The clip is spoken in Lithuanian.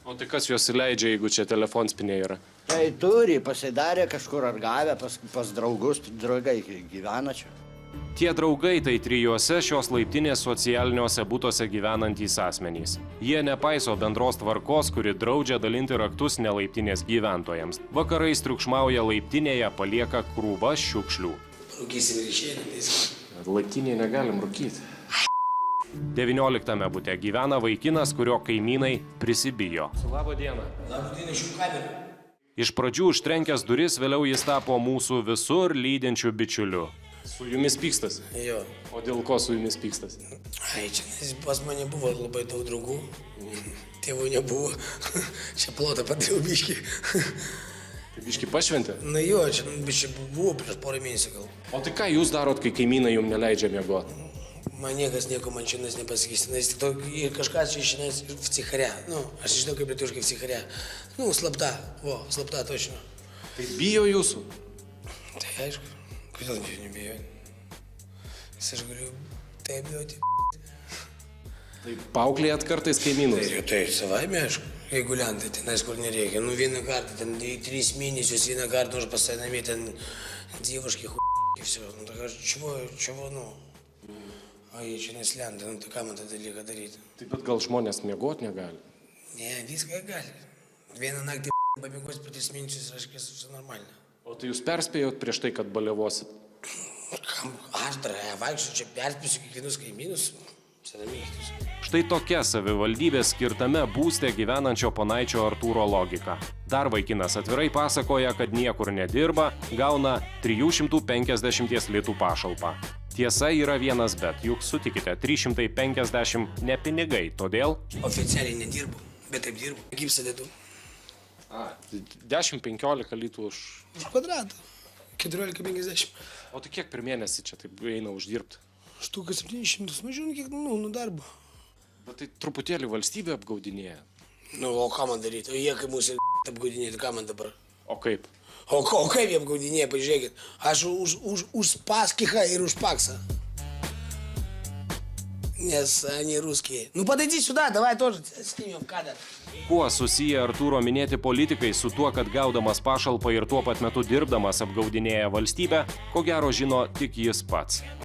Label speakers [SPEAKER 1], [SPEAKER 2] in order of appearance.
[SPEAKER 1] O tai kas juos įleidžia, jeigu čia telefonspiniai yra?
[SPEAKER 2] Tai turi, pasidarė kažkur ar gavę pas draugus, draugai gyvena čia.
[SPEAKER 1] Tie draugai tai 3 šios laiptinės socialiniuose butuose gyvenantys asmenys. Jie nepaiso bendros tvarkos, kuri draudžia dalinti raktus nelaiptinės gyventojams. Vakarais triukšmauja laiptinėje, palieka krūvas šiukšlių.
[SPEAKER 3] Rūkysim ir išėdėmis.
[SPEAKER 1] Laiptinėje negalim rūkyti. 19 bute gyvena vaikinas, kurio kaimynai prisibijo. Labą dieną.
[SPEAKER 3] Labą dieną, šių kamerų.
[SPEAKER 1] Iš pradžių užtrenkęs duris, vėliau jis tapo mūsų visur lydinčių bičiuliu. Su jumis pykstasi?
[SPEAKER 3] Jo.
[SPEAKER 1] O dėl ko su jumis pykstasi?
[SPEAKER 3] Ai, čia pas mane buvo labai daug draugų. Tėvų nebuvo. Čia plotą padariau biškį.
[SPEAKER 1] Tai biškį pašventė?
[SPEAKER 3] Na jo, čia biškį buvo prieš porą mėnesių gal.
[SPEAKER 1] O tai ką jūs darot, kai kaimynai jums neleidžia miegoti?
[SPEAKER 3] Man niekas nieko man šiandien nepasakys. Nes tik to ir kažkas čia išinės в цихаря. Nu, aš žinau kaip lietuviškai в цихаря. Nu, slapta. Vo, slapta točno.
[SPEAKER 1] Tai bijo jūsų?
[SPEAKER 3] Tai aišku. Kodėl nebijo? Nes aš galiu taip bijoti.
[SPEAKER 1] Tai paauklėjat kartais kaimynus?
[SPEAKER 3] Tai savaime, aišku. Jeigu lenda, tenais kur nereikia. Nu, vieną kartą, ten 3 mėnesius, vieną kartą už pasainami, ten dievuškai все. Ну, так чего, ну? O jie čia neslenda, nu tai ką man tą dalyką daryti?
[SPEAKER 1] Taip, bet gal žmonės miegoti negali?
[SPEAKER 3] Ne, viską gali. Vieną naktį pamiegos per 3 mėnesius, reiškia, visą normalinę.
[SPEAKER 1] O tai jūs perspėjot prieš tai, kad baliavosit?
[SPEAKER 3] Kam? Aš dar vaikščiu čia perspėsiu kiekvienus kaimynus. Savamyktis.
[SPEAKER 1] Štai tokia savivaldybės skirtame būste gyvenančio ponaičio Artūro logika. Dar vaikinas atvirai pasakoja, kad niekur nedirba, gauna 350 litų pašalpą. Tiesa yra vienas bet, juk sutikite, 350 ne pinigai, todėl...
[SPEAKER 3] Oficialiai nedirbu, bet taip dirbu. Gipsą dedu.
[SPEAKER 1] 10-15 litų už...
[SPEAKER 3] Už kvadratą. 14,50.
[SPEAKER 1] O tai kiek per mėnesį čia taip eina uždirbti?
[SPEAKER 3] Štuka 700, mažiau kiek, nu, darbo.
[SPEAKER 1] Bet tai truputėlį valstybė apgaudinėja.
[SPEAKER 3] Nu, o ką man daryti? O jie kaip mūsų apgaudinėti, ką man dabar?
[SPEAKER 1] O kaip?
[SPEAKER 3] O kaip jie apgaudinėja, pažiūrėkit. Aš už Spaskichą ir už Paksą. Nes они русские. Ну, подойди сюда, давай тоже снимем кадр.
[SPEAKER 1] Kuo susiję Artūro minėti politikai su tuo, kad gaudamas pašalpą ir tuo pat metu dirbdamas apgaudinėja valstybę, ko gero žino tik jis pats.